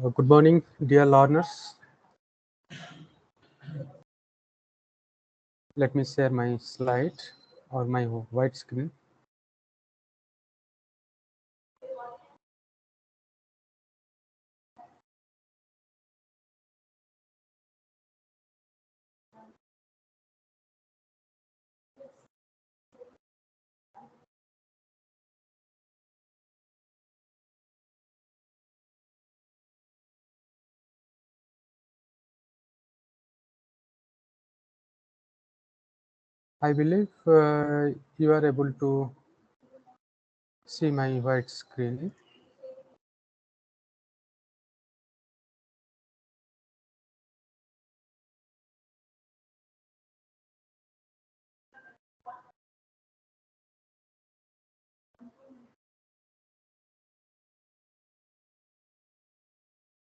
Good morning, dear learners. Let me share my slide or my white screen. I believe you are able to see my white screen.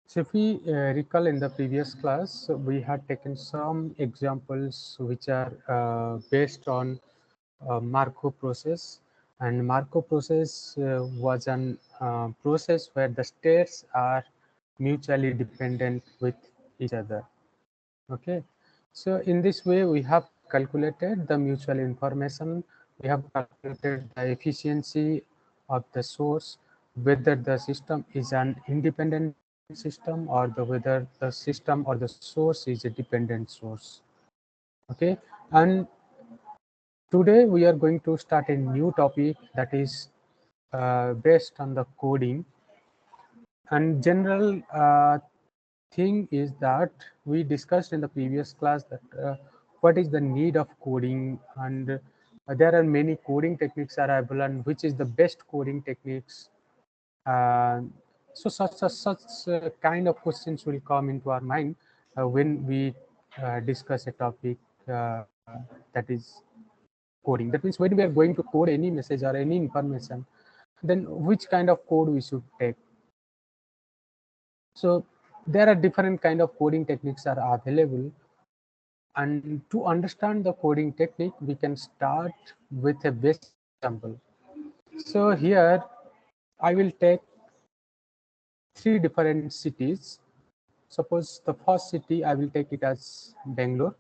So if we recall in the previous class, we had taken some examples which are based on Markov process, and Markov process was an process where the states are mutually dependent with each other. Okay, so in this way we have calculated the mutual information, we have calculated the efficiency of the source, whether the system is an independent system or whether the system or the source is a dependent source. Okay, and today we are going to start a new topic that is based on the coding. And general thing is that we discussed in the previous class that what is the need of coding, and there are many coding techniques available, and which is the best coding techniques. Uh, so such kind of questions will come into our mind when we discuss a topic that is coding. That means when we are going to code any message or any information, then which kind of code we should take. So there are different kind of coding techniques are available, and to understand the coding technique we can start with a basic example. So here I will take three different cities. Suppose the first city I will take it as Bangalore,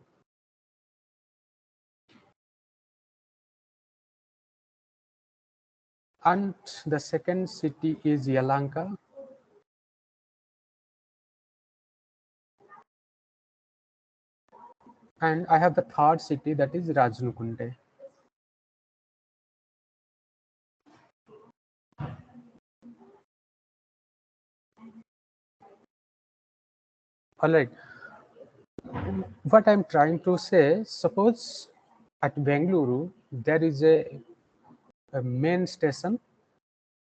and the second city is Yelahanka, and I have the third city that is Rajnukunte. All right, what I'm trying to say, suppose at Bengaluru there is a main station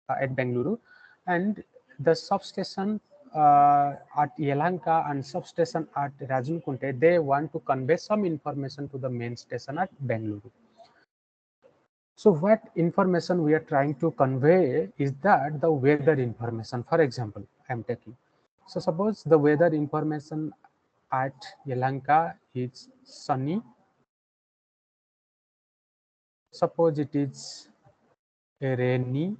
at Bengaluru, and the substation at Yelahanka and substation at Rajnukunte, they want to convey some information to the main station at Bengaluru. So what information we are trying to convey is that the weather information, for example, I am taking. So suppose the weather information at Yelahanka is sunny. Suppose it is rainy.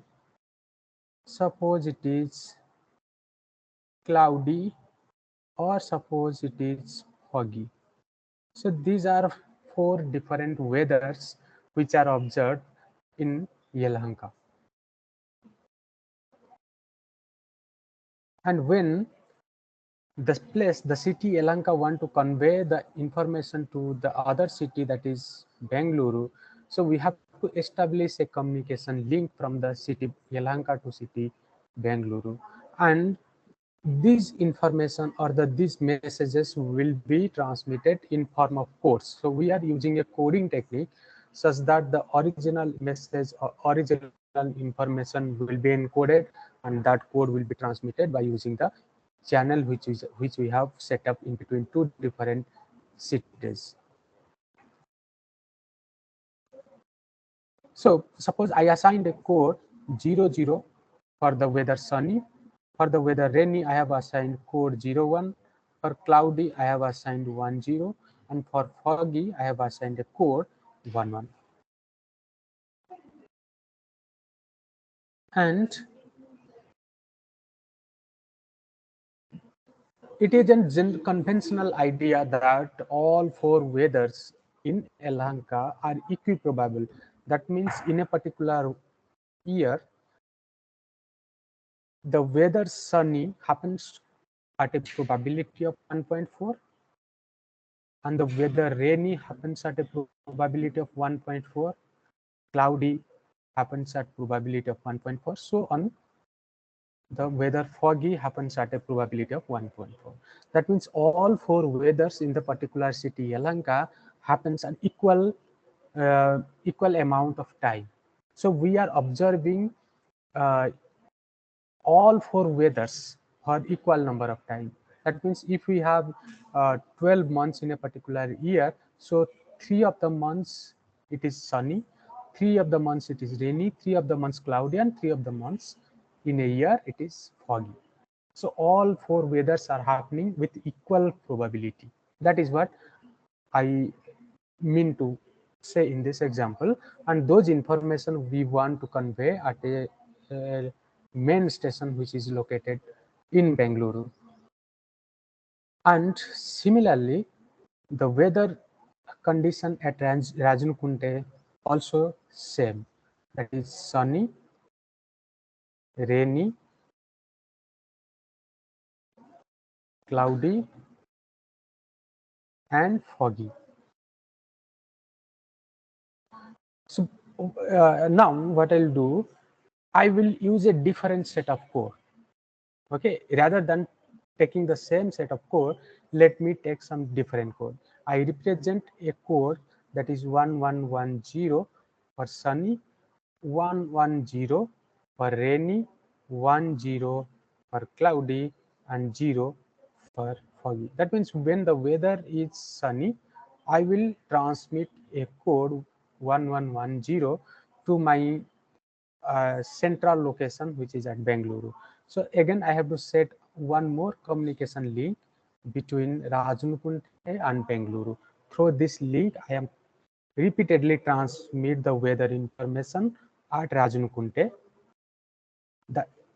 Suppose it is cloudy, or suppose it is foggy. So these are four different weathers which are observed in Yelahanka. And when the city Yelahanka want to convey the information to the other city, that is Bengaluru, so we have to establish a communication link from the city Yelahanka to city Bengaluru, and these information or these messages will be transmitted in form of codes. So we are using a coding technique such that the original message or original information will be encoded, and that code will be transmitted by using the channel which we have set up in between two different cities. So suppose I assigned a code 00 for the weather sunny. For the weather rainy, I have assigned code 01. For cloudy, I have assigned 10. And for foggy, I have assigned a code 11. And it is a conventional idea that all four weathers in Lanka are equiprobable. That means in a particular year, the weather sunny happens at a probability of 1.4, and the weather rainy happens at a probability of 1.4, cloudy happens at probability of 1.4, so on. The weather foggy happens at a probability of 1.4. That means all four weathers in the particular city Yelahanka happens at equal amount of time. So we are observing all four weathers for equal number of time. That means if we have 12 months in a particular year, so 3 of the months it is sunny, 3 of the months it is rainy, 3 of the months cloudy, and 3 of the months in a year it is foggy. So all four weathers are happening with equal probability. That is what I mean to say in this example, and those information we want to convey at a main station which is located in Bengaluru. And similarly, the weather condition at Rajnukunte also same, that is sunny, rainy, cloudy, and foggy. So now what I'll do, I will use a different set of code. Okay, rather than taking the same set of code, let me take some different code. I represent a code that is 1110 for sunny, 110 for rainy, 10 for cloudy, and 0 for foggy. That means when the weather is sunny, I will transmit a code 1110 to my central location, which is at Bengaluru. So again, I have to set one more communication link between Rajnukunte and Bengaluru. Through this link, I am repeatedly transmit the weather information at Rajnukunte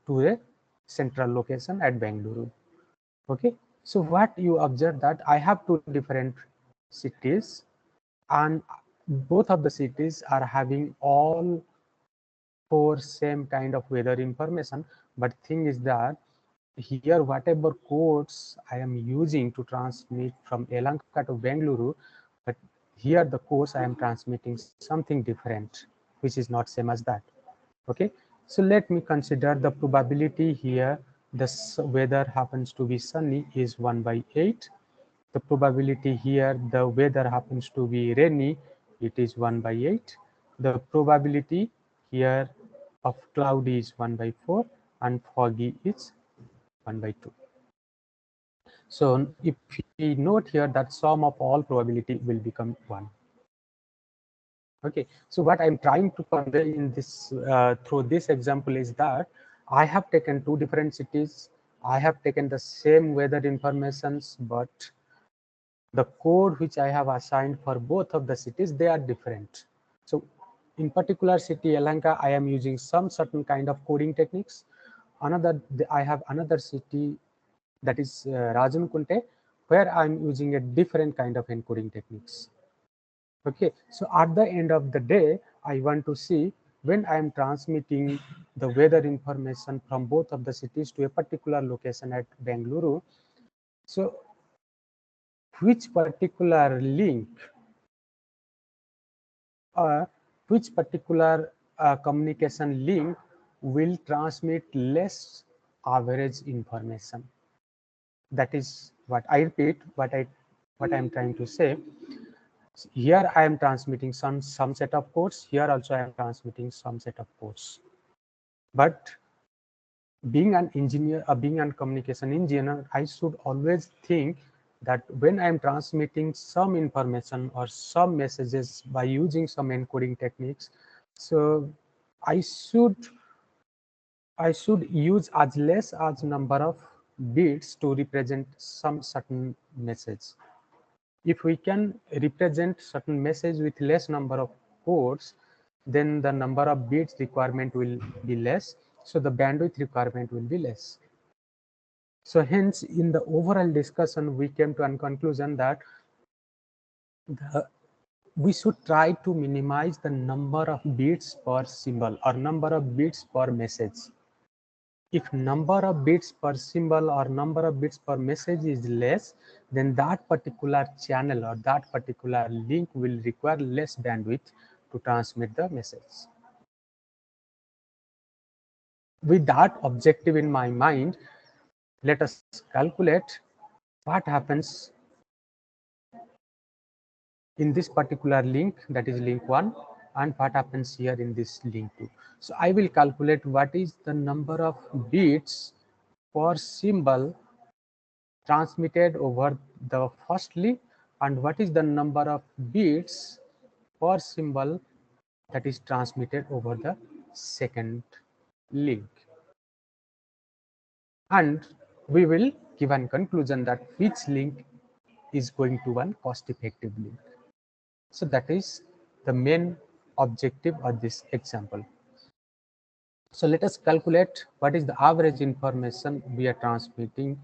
to the central location at Bengaluru. Okay, so what you observe that I have two different cities, and both of the cities are having all for same kind of weather information, but thing is that here whatever codes I am using to transmit from Yelahanka to Bengaluru, but here the codes I am transmitting something different, which is not same as that. Okay, so let me consider the probability here. The weather happens to be sunny is 1/8. The probability here the weather happens to be rainy, it is 1/8. The probability here of cloudy is 1/4, and foggy is 1/2. So if we note here that sum of all probability will become 1. Okay, so what I'm trying to convey in this through this example is that I have taken two different cities. I have taken the same weather informations, but the code which I have assigned for both of the cities, they are different. So in particular city Yelahanka, I am using some certain kind of coding techniques. I have another city, that is Rajankunte, where I'm using a different kind of encoding techniques. Okay, so at the end of the day, I want to see when I am transmitting the weather information from both of the cities to a particular location at Bengaluru. So which particular link which particular communication link will transmit less average information. That is what I repeat, what I'm trying to say. Here I am transmitting some set of codes. Here also I am transmitting some set of codes. But being an engineer, being a communication engineer, I should always think that when I am transmitting some information or some messages by using some encoding techniques, so I should use as less as number of bits to represent some certain message. If we can represent certain message with less number of codes, then the number of bits requirement will be less, so the bandwidth requirement will be less. So hence, in the overall discussion, we came to a conclusion that we should try to minimize the number of bits per symbol or number of bits per message. If number of bits per symbol or number of bits per message is less, then that particular channel or that particular link will require less bandwidth to transmit the message. With that objective in my mind, let us calculate what happens in this particular link, that is link 1, and what happens here in this link 2. So I will calculate what is the number of bits per symbol transmitted over the first link and what is the number of bits per symbol that is transmitted over the second link. And we will give a conclusion that which link is going to one cost effective link. So that is the main objective of this example. So let us calculate what is the average information we are transmitting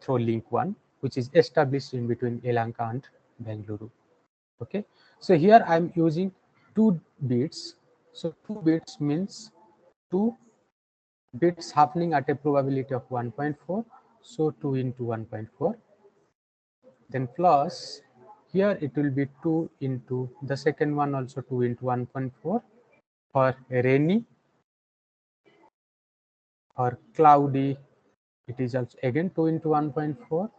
through link 1, which is established in between Elanka and Bengaluru. Okay, so here I am using 2 bits. So 2 bits means 2 bits happening at a probability of 1.4. So 2 into 1.4. Then plus here it will be 2 into the second one also 2 into 1.4 for rainy or cloudy. It is also again 2 into 1.4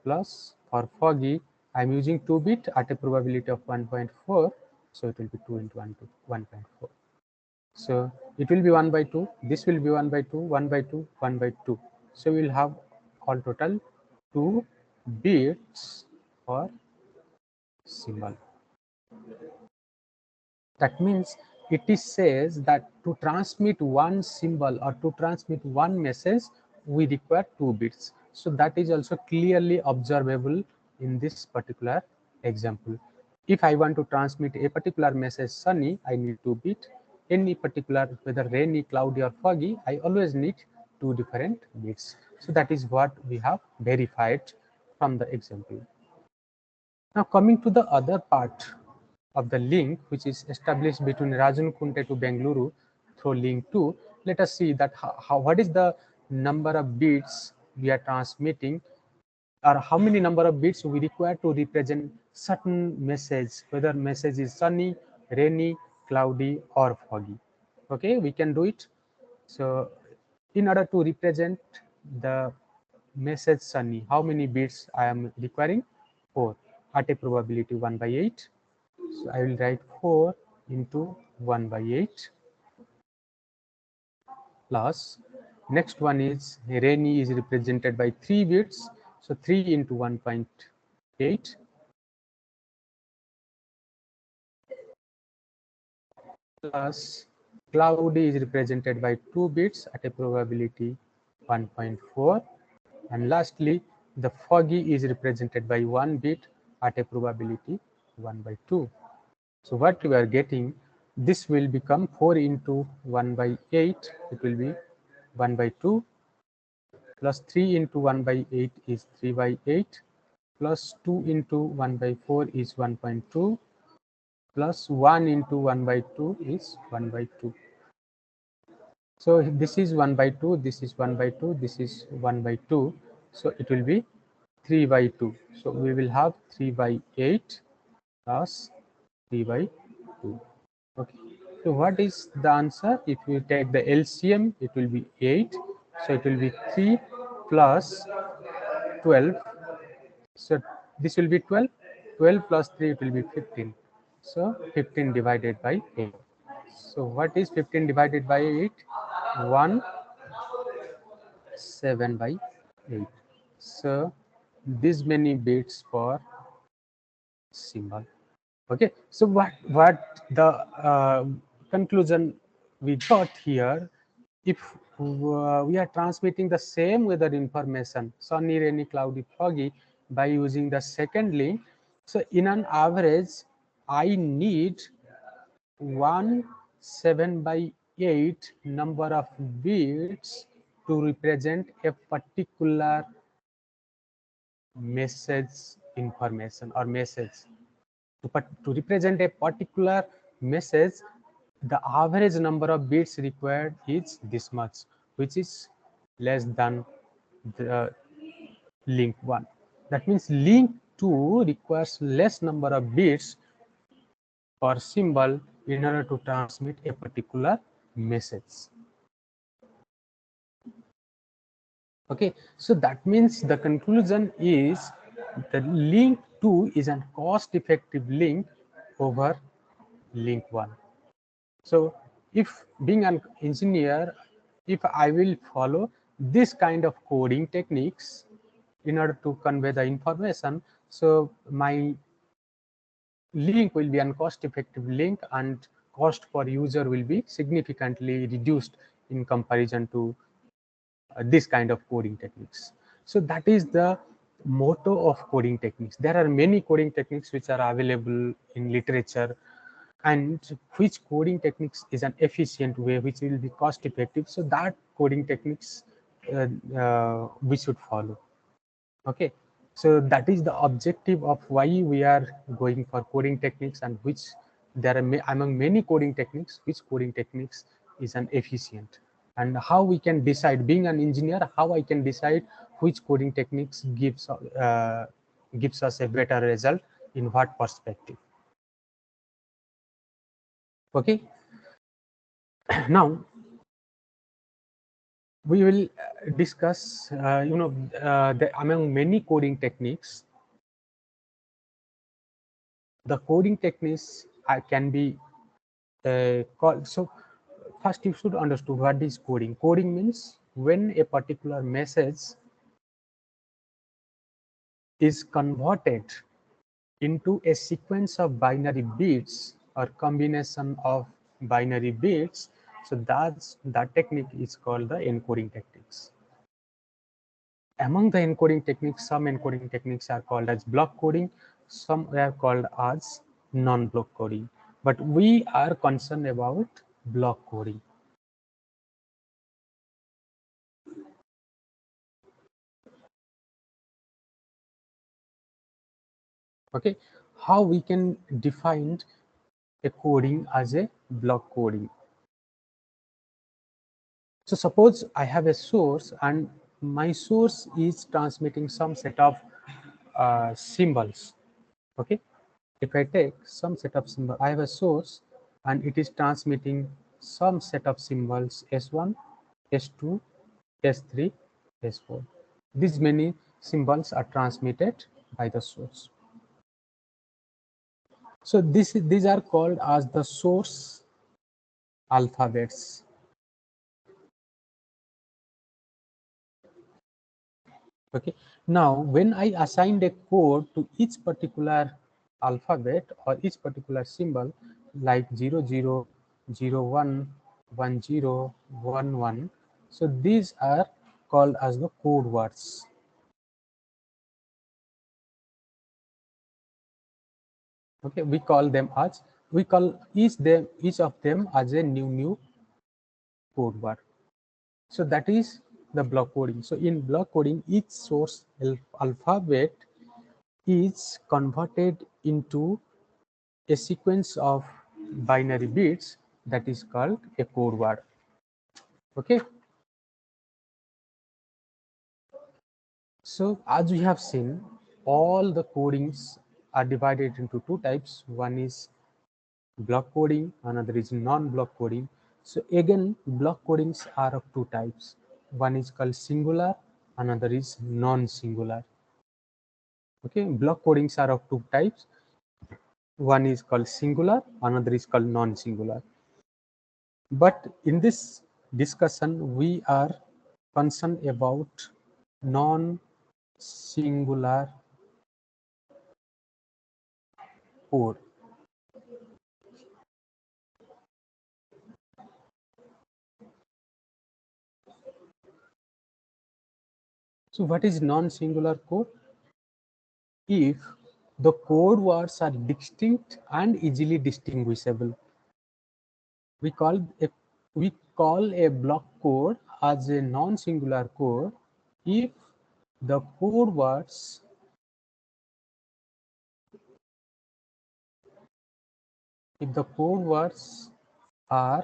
plus for foggy. I am using 2 bit at a probability of 1.4. So it will be 2 into 1.4. So it will be 1 by 2. This will be 1 by 2, 1 by 2, 1 by 2. So we will have all total 2 bits for symbol. That means it says that to transmit one symbol or to transmit one message, we require 2 bits. So that is also clearly observable in this particular example. If I want to transmit a particular message sunny, I need 2 bits. Any particular, whether rainy, cloudy or foggy, I always need 2 different bits. So that is what we have verified from the example. Now coming to the other part of the link, which is established between Rajunkunte to Bengaluru through link 2, let us see that what is the number of bits we are transmitting, or how many number of bits we require to represent certain message, whether message is sunny, rainy, cloudy or foggy. Okay, we can do it. So in order to represent the message sunny, how many bits I am requiring? 4 at a probability 1 by 8. So I will write 4 into 1 by 8 plus next one is rainy is represented by 3 bits. So 3 into 1.8 plus cloudy is represented by 2 bits at a probability 1.4, and lastly the foggy is represented by 1 bit at a probability 1 by 2. So what we are getting, this will become 4 into 1 by 8, it will be 1 by 2 plus 3 into 1 by 8 is 3 by 8 plus 2 into 1 by 4 is 1.2 plus 1 into 1 by 2 is 1 by 2. So this is 1 by 2, this is 1 by 2, this is 1 by 2. So it will be 3 by 2. So we will have 3 by 8 plus 3 by 2. Okay. So what is the answer? If you take the LCM, it will be 8. So it will be 3 plus 12. So this will be 12. 12 plus 3, it will be 15. So 15 divided by 8. So what is 15 divided by 8? 1, 7 by 8. So this many bits for symbol. Okay, so what the conclusion we got here, if we are transmitting the same weather information, sunny, rainy, cloudy, foggy, by using the second link, so in an average I need 1 7 by 8 number of bits to represent a particular message information or message. To represent a particular message, the average number of bits required is this much, which is less than the link 1. That means link 2 requires less number of bits or symbol in order to transmit a particular message. Okay, so that means the conclusion is the link 2 is a cost-effective link over link 1. So if being an engineer, if I will follow this kind of coding techniques in order to convey the information, so my link will be a cost-effective link and cost per user will be significantly reduced in comparison to this kind of coding techniques. So that is the motto of coding techniques. There are many coding techniques which are available in literature, and which coding techniques is an efficient way, which will be cost effective. So that coding techniques we should follow. Okay, so that is the objective of why we are going for coding techniques, and which there are among many coding techniques, which coding techniques is an efficient, and how we can decide, being an engineer, how I can decide which coding techniques gives us a better result in what perspective. Okay, now we will discuss among many coding techniques, the coding techniques can be called. So first you should understand what is coding. Coding means when a particular message is converted into a sequence of binary bits or combination of binary bits. So that technique is called the encoding techniques. Among the encoding techniques, some encoding techniques are called as block coding, some are called as non-block coding, but we are concerned about block coding. Okay, how we can define a coding as a block coding. So suppose I have a source and my source is transmitting some set of symbols. Okay, if I take some set of symbol, I have a source and it is transmitting some set of symbols S1, S2, S3, S4. These many symbols are transmitted by the source. So these are called as the source alphabets. Okay, now when I assigned a code to each particular alphabet or each particular symbol, like 0 0 0 1 1 0 1 1, so these are called as the code words. Okay, we call each of them as a new code word. So that is the block coding. So in block coding, each source alphabet is converted into a sequence of binary bits that is called a code word. Okay, so as we have seen, all the codings are divided into two types. One is block coding, another is non-block coding. So again, block codings are of two types. One is called singular, another is non-singular. Okay, block codings are of two types. One is called singular, another is called non-singular. But in this discussion, we are concerned about non-singular code. So what is non-singular code? If the code words are distinct and easily distinguishable, we call a block code as a non-singular code if the code words are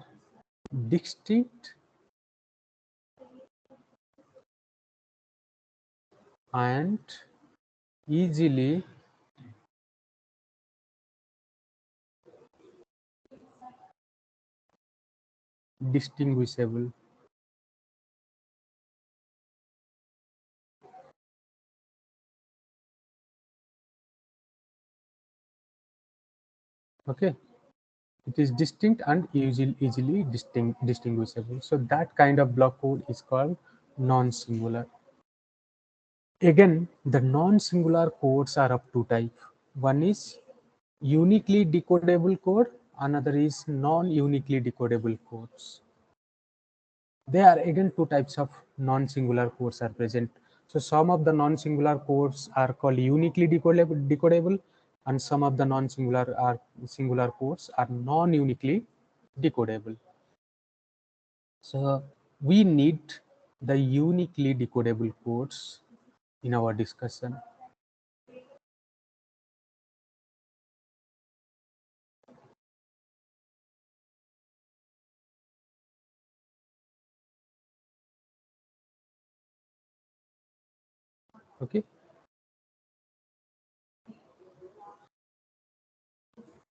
distinct and easily distinguishable. Okay, it is distinct and easily distinguishable. So that kind of block code is called non-singular. Again, the non-singular codes are of two types. One is uniquely decodable code, another is non-uniquely decodable codes. There are again two types of non-singular codes are present. So some of the non-singular codes are called uniquely decodable, and some of the singular codes are non-uniquely decodable. So we need the uniquely decodable codes in our discussion. Okay.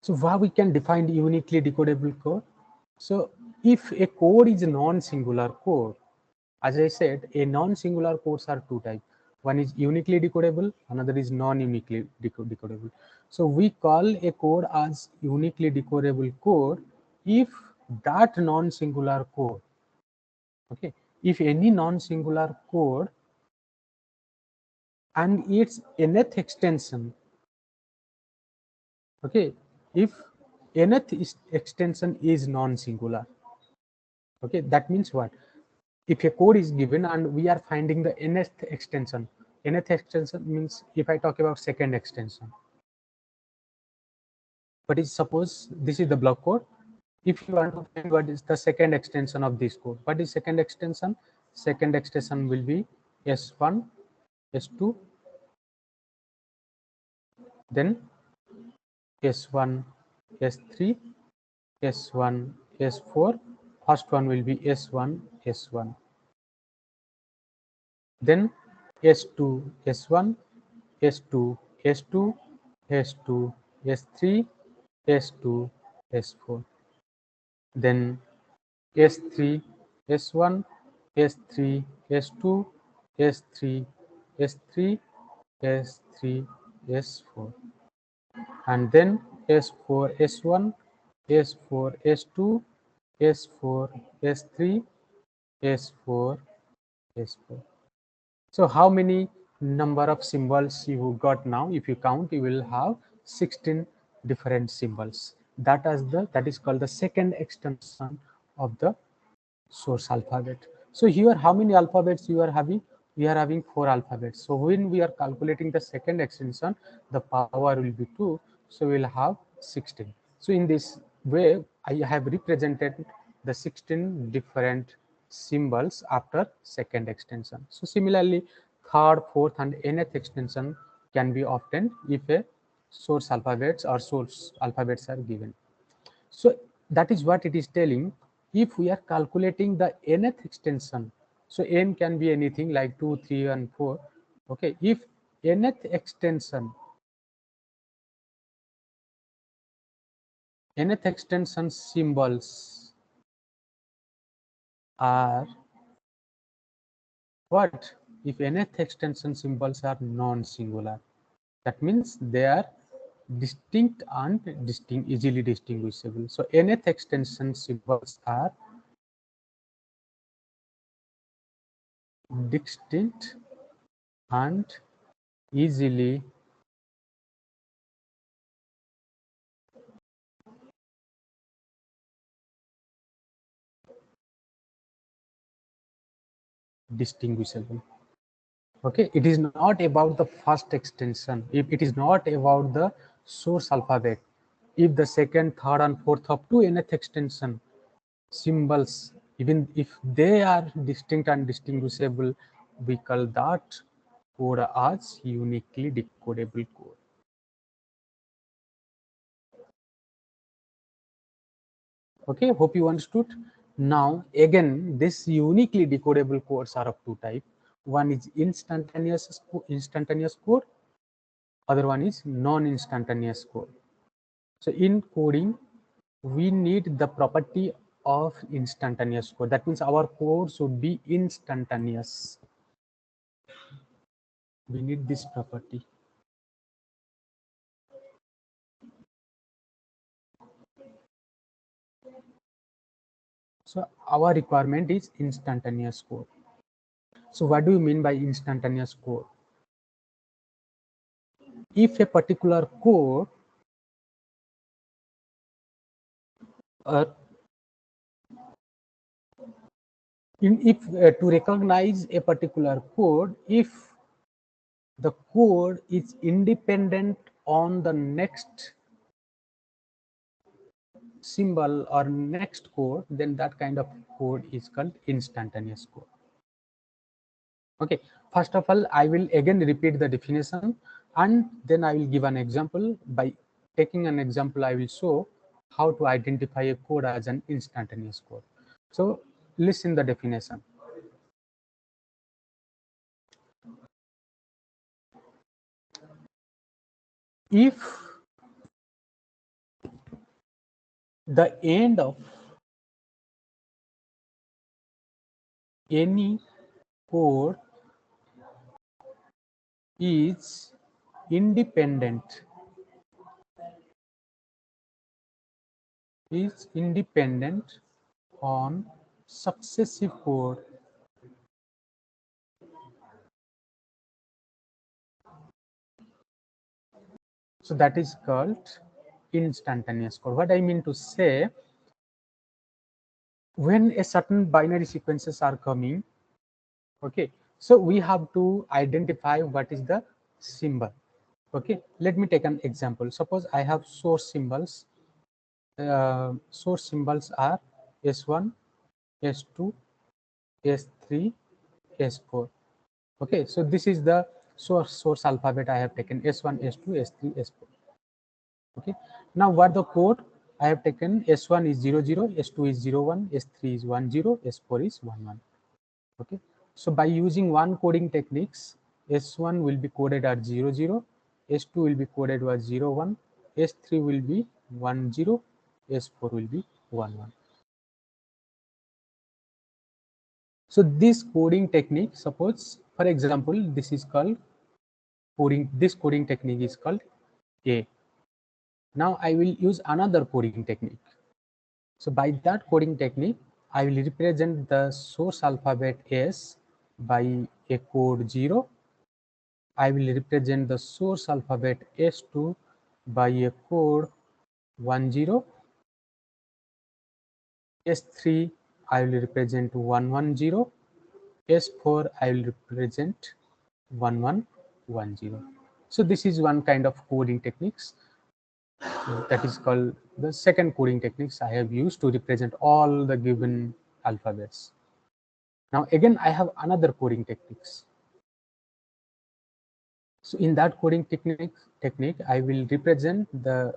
So how we can define uniquely decodable code? So if a code is a non-singular code, as I said, a non-singular codes are two types. One is uniquely decodable, another is non-uniquely decodable. So we call a code as uniquely decodable code if that non-singular code, okay, if any non-singular code and its nth extension, okay, if nth extension is non-singular, okay, that means what? If a code is given and we are finding the nth extension means if I talk about second extension, but is suppose this is the block code. If you want to find what is the second extension of this code, what is second extension? Second extension will be S1, S2, then S1, S3, S1, S4. First one will be S1, S1. Then S2, S1, S2, S2, S2, S3, S2, S4. Then S3, S1, S3, S2, S3, S3, S3, S4. And then S4, S1, S4, S2, S4, S3, S4, S4. So how many number of symbols you got now? If you count, you will have 16 different symbols. That is called the second extension of the source alphabet. So here, how many alphabets you are having? We are having 4 alphabets. So when we are calculating the second extension, the power will be 2. So we will have 16. So in this way, I have represented the 16 different symbols after second extension. So similarly, third, fourth, and nth extension can be obtained if a source alphabets are given. So that is what it is telling. If we are calculating the nth extension, so n can be anything like 2, 3, and 4. Okay, if nth extension symbols are what? If nth extension symbols are non-singular, that means they are distinct and easily distinguishable. So nth extension symbols are distinct and easily distinguishable. Okay, it is not about the first extension. If it is not about the source alphabet, if the second, third, and fourth of two nth extension symbols Even if they are distinct and distinguishable, we call that code as uniquely decodable code. Okay, hope you understood. Now, again, this uniquely decodable codes are of two types. One is instantaneous code, other one is non-instantaneous code. So in coding, we need the property of instantaneous code. That means our code should be instantaneous. We need this property. So our requirement is instantaneous code. So what do you mean by instantaneous code? If a particular code uh, if to recognize a particular code, if the code is independent on the next symbol or next code, then that kind of code is called instantaneous code. Okay, first of all, I will again repeat the definition and then I will give an example. By taking an example, I will show how to identify a code as an instantaneous code. So listen the definition. If the end of any code is independent on successive code, so that is called instantaneous code. What I mean to say, when a certain binary sequences are coming, okay, so we have to identify what is the symbol. Okay, let me take an example. Suppose I have source symbols. Source symbols are S1, S2, S3, S4. Okay, so this is the source alphabet I have taken: S1, S2, S3, S4. Okay, now what the code I have taken: S1 is 00, S2 is 01, S3 is 10, S4 is 11. Okay, so by using one coding techniques, S1 will be coded as 00, S2 will be coded as 01, S3 will be 10, S4 will be 11. So this coding technique, suppose for example, this is called coding. This coding technique is called A. Now I will use another coding technique. So by that coding technique, I will represent the source alphabet S by a code 0. I will represent the source alphabet S2 by a code 10. S3 I will represent 110. S4 I will represent 1110. So this is one kind of coding techniques. That is called the second coding techniques I have used to represent all the given alphabets. Now again, I have another coding techniques. So in that coding technique, I will represent the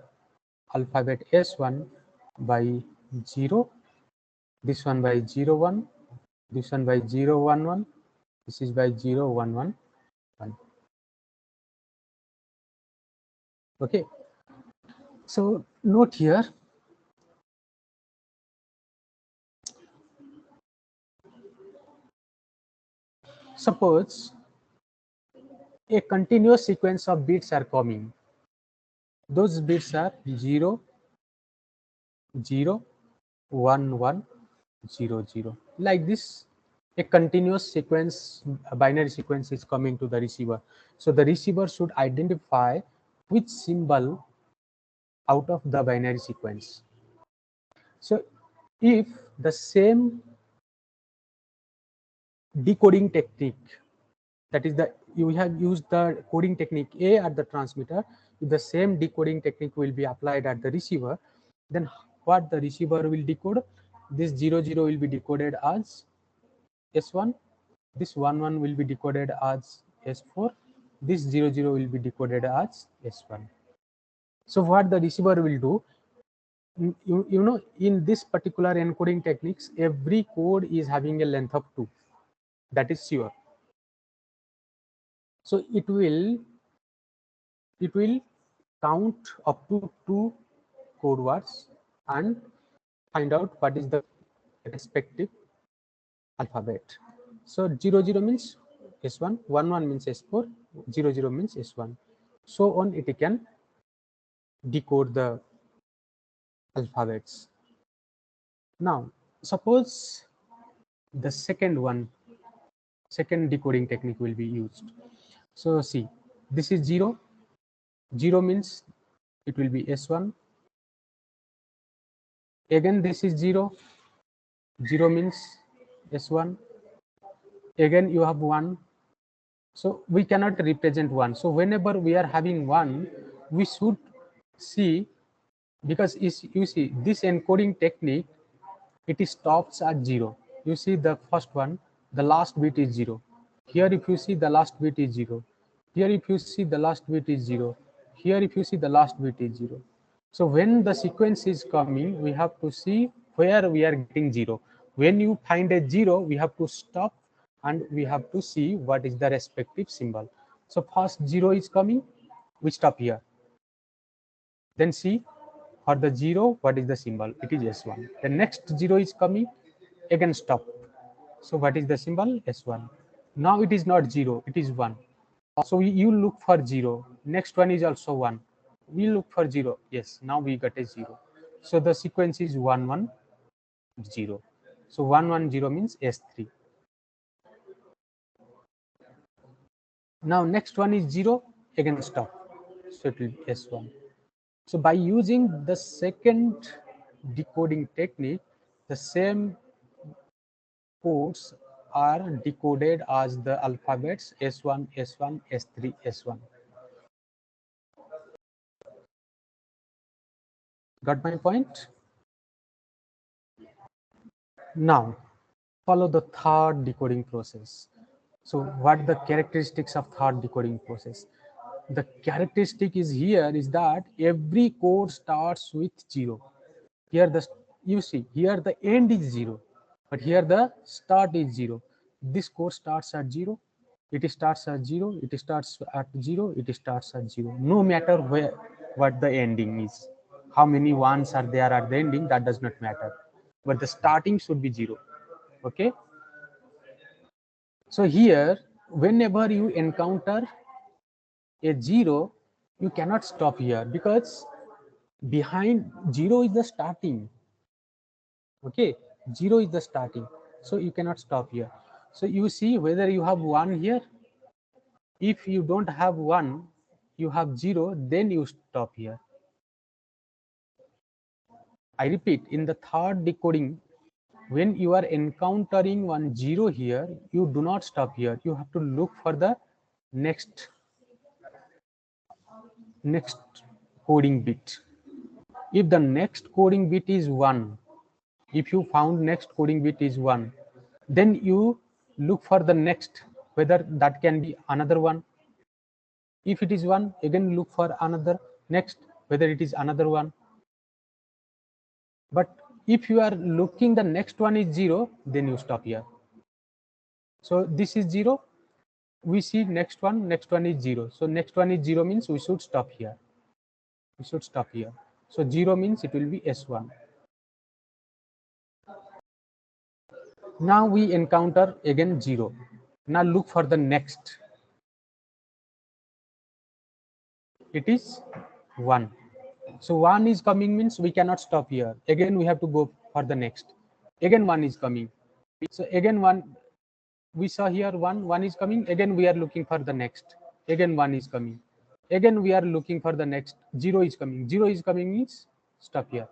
alphabet S1 by 0, this one by 01, this one by 011, this is by 0111. Okay, so note here, suppose a continuous sequence of bits are coming. Those bits are 0, 0, 1, 1, 0, 0. Like this, a continuous sequence, a binary sequence is coming to the receiver. So the receiver should identify which symbol out of the binary sequence. So if the same decoding technique, that is the you have used the coding technique A at the transmitter, if the same decoding technique will be applied at the receiver, then what the receiver will decode? This 0 0 will be decoded as S1. This 1 1 will be decoded as S4. This 0 0 will be decoded as S1. So what the receiver will do, you know, in this particular encoding techniques, every code is having a length of 2. That is sure. So it will count up to 2 code words and find out what is the respective alphabet. So 0 0 means S1, 1 1 means S4, 0 0 means S1. So on it can decode the alphabets. Now suppose the second decoding technique will be used. So see, this is 0. 0 means it will be S1. Again this is 0. 0 means S1. Again you have 1. So we cannot represent 1. So whenever we are having 1, we should see, because you see this encoding technique, it stops at 0. You see the first one, the last bit is 0. Here if you see the last bit is 0. Here if you see the last bit is 0. Here if you see the last bit is 0. So when the sequence is coming, we have to see where we are getting 0. When you find a 0, we have to stop and we have to see what is the respective symbol. So first 0 is coming, we stop here. Then see for the 0, what is the symbol? It is S1. The next 0 is coming, again stop. So what is the symbol? S1. Now it is not 0, it is 1. So you look for 0. Next one is also 1. We look for 0. Yes, now we got a 0. So the sequence is 1 1 0. So 1 1 0 means S3. Now next one is 0, again stop. So it will be S1. So by using the second decoding technique, the same codes are decoded as the alphabets S1, S1, S3, S1. Got my point? Now follow the third decoding process. So what the characteristics of third decoding process? The characteristic is here is that every code starts with 0. Here the, you see here the end is 0, but here the start is 0. This code starts at 0. It starts at 0. It starts at 0. It starts at 0. No matter where what the ending is, how many ones are there at the ending, that does not matter. But the starting should be 0. Okay. So here, whenever you encounter a 0, you cannot stop here because behind 0 is the starting. Okay, 0 is the starting, so you cannot stop here. So you see whether you have 1 here. If you don't have 1, you have 0, then you stop here. I repeat, in the third decoding, when you are encountering 1 0 here, you do not stop here. You have to look for the next coding bit. If the next coding bit is 1, if you found next coding bit is 1, then you look for the next, whether that can be another one. If it is 1, again look for another next, whether it is another one. But if you are looking the next one is 0, then you stop here. So this is 0, we see next one is 0. So next one is 0 means we should stop here. So 0 means it will be S1. Now we encounter again 0. Now look for the next. It is 1. So 1 is coming means we cannot stop here. Again we have to go for the next. Again 1 is coming. So again 1, we saw here 1 is coming. Again we are looking for the next. Again 1 is coming. Again we are looking for the next. 0 is coming. 0 is coming means stop here.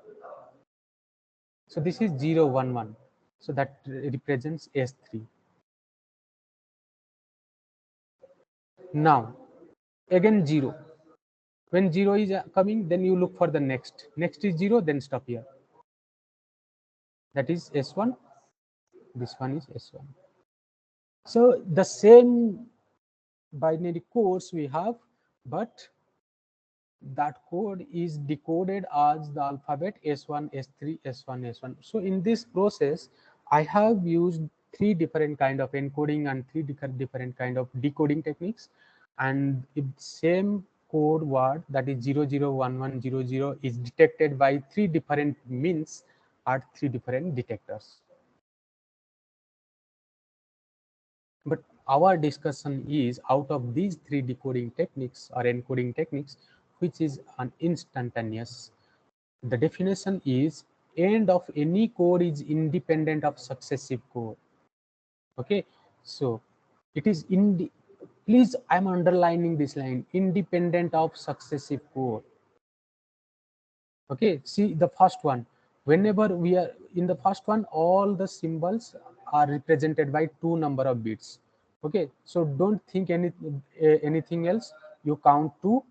So this is 0 1 1. So that represents S3. Now again 0. When 0 is coming, then you look for the next. Next is 0, then stop here. that is S1, this one is S1. So the same binary codes we have, but that code is decoded as the alphabet S1, S3, S1, S1. So in this process, I have used three different kind of encoding and three different kind of decoding techniques. And if same code word, that is 001100, is detected by three different means at three different detectors. But our discussion is out of these three decoding techniques or encoding techniques, which is an instantaneous. The definition is end of any code is independent of successive code. Okay, so it is please, I'm underlining this line, independent of successive code. Okay, see the first one. Whenever we are in the first one, all the symbols are represented by two number of bits. Okay, so don't think anything else. You count two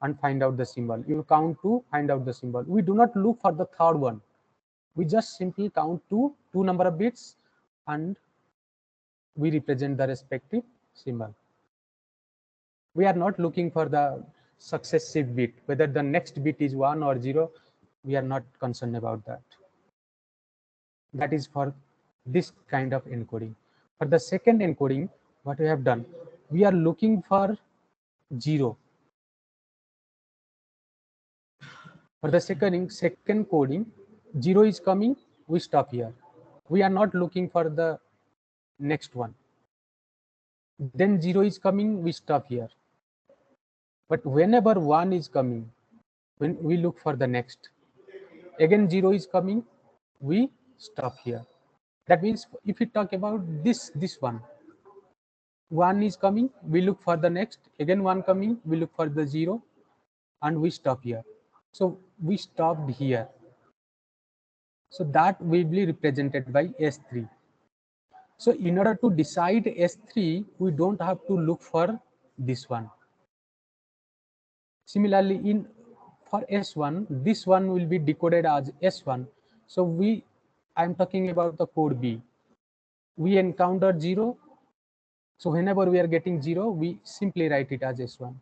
and find out the symbol. You count two, find out the symbol. We do not look for the third one. We just simply count two number of bits, and we represent the respective symbol. We are not looking for the successive bit, whether the next bit is 1 or 0. We are not concerned about that. That is for this kind of encoding. For the second encoding, what we have done, we are looking for 0. For the second coding, 0 is coming, we stop here. We are not looking for the next one. Then 0 is coming, we stop here. But whenever 1 is coming, when we look for the next, again 0 is coming, we stop here. That means if we talk about this one, 1 is coming, we look for the next, again 1 coming, we look for the 0, and we stop here. So we stopped here. So that will be represented by S3. So in order to decide S3, we don't have to look for this one. Similarly, for S1, this one will be decoded as S1. So I'm talking about the code B. We encounter 0. So whenever we are getting 0, we simply write it as S1.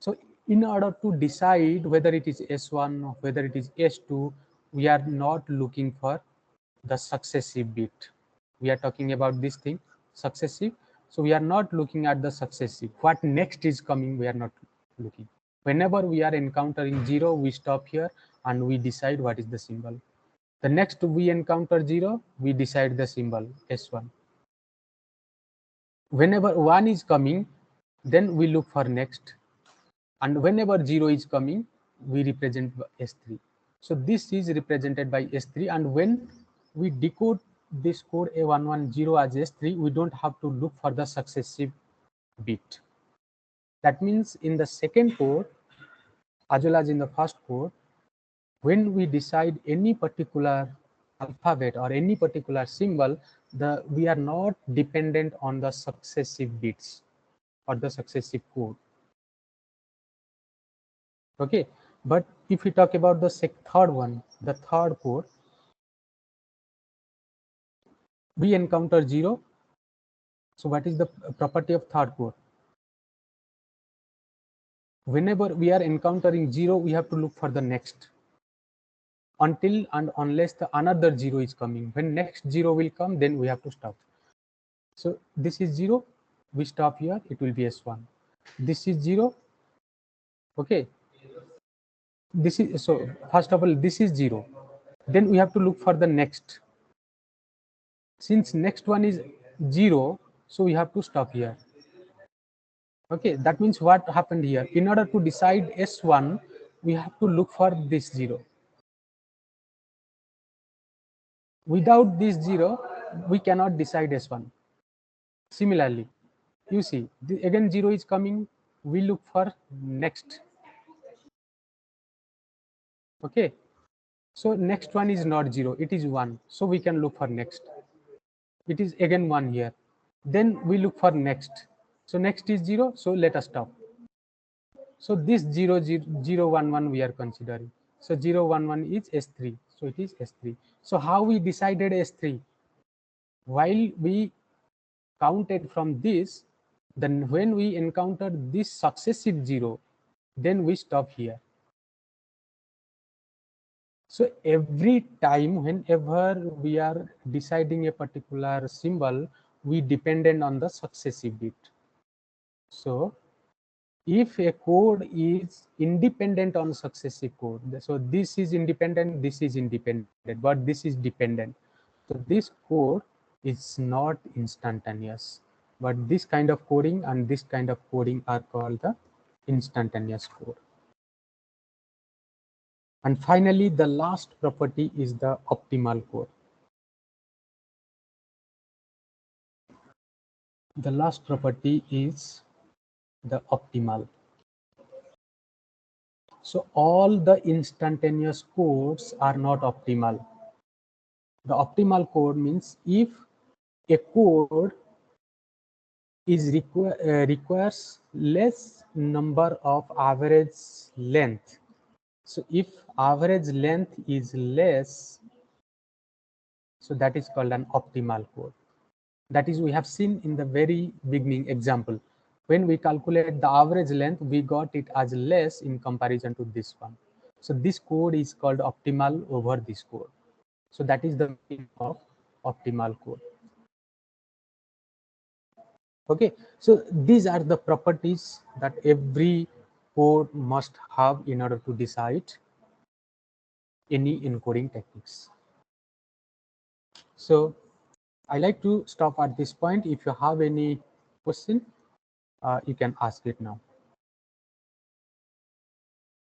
So in order to decide whether it is S1 or whether it is S2, we are not looking for the successive bit. We are talking about this thing, successive. So we are not looking at the successive. What next is coming, we are not looking. Whenever we are encountering 0, we stop here and we decide what is the symbol. The next we encounter 0, we decide the symbol S1. Whenever 1 is coming, then we look for next. And whenever 0 is coming, we represent S3. So this is represented by S3. And when we decode this code A110 as S3, we don't have to look for the successive bit. That means in the second code, as well as in the first code, when we decide any particular alphabet or any particular symbol, we are not dependent on the successive bits or the successive code. Okay, but if we talk about the third one, the third code, we encounter 0. So what is the property of third code? Whenever we are encountering 0, we have to look for the next, until and unless the another 0 is coming. When next 0 will come, then we have to stop. So this is 0, we stop here, it will be S1. This is 0. Okay, this is, so first of all, this is 0. Then we have to look for the next. Since next one is 0, so we have to stop here. Okay, that means what happened here? In order to decide S1, we have to look for this 0. Without this 0, we cannot decide S1. Similarly, you see, again 0 is coming, we look for next. Okay, so next one is not 0, it is 1. So we can look for next. It is again 1 here. Then we look for next. So next is 0, so let us stop. So this 0, 0, 0, 1, 1 we are considering. So 0, 1, 1 is S3. So it is S3. So how we decided S3? While we counted from this, then when we encountered this successive 0, then we stop here. So every time, whenever we are deciding a particular symbol, we dependent on the successive bit. So if a code is independent on successive code, so this is independent, but this is dependent. So this code is not instantaneous, but this kind of coding and this kind of coding are called the instantaneous code. And finally, the last property is the optimal code. The last property is the optimal. So all the instantaneous codes are not optimal. The optimal code means if a code is requires less number of average length. So if average length is less, so that is called an optimal code. That is, we have seen in the very beginning example. When we calculate the average length, we got it as less in comparison to this one. So this code is called optimal over this code. So that is the meaning of optimal code. Okay, so these are the properties that every code must have in order to decide any encoding techniques. So I like to stop at this point. If you have any question, you can ask it now.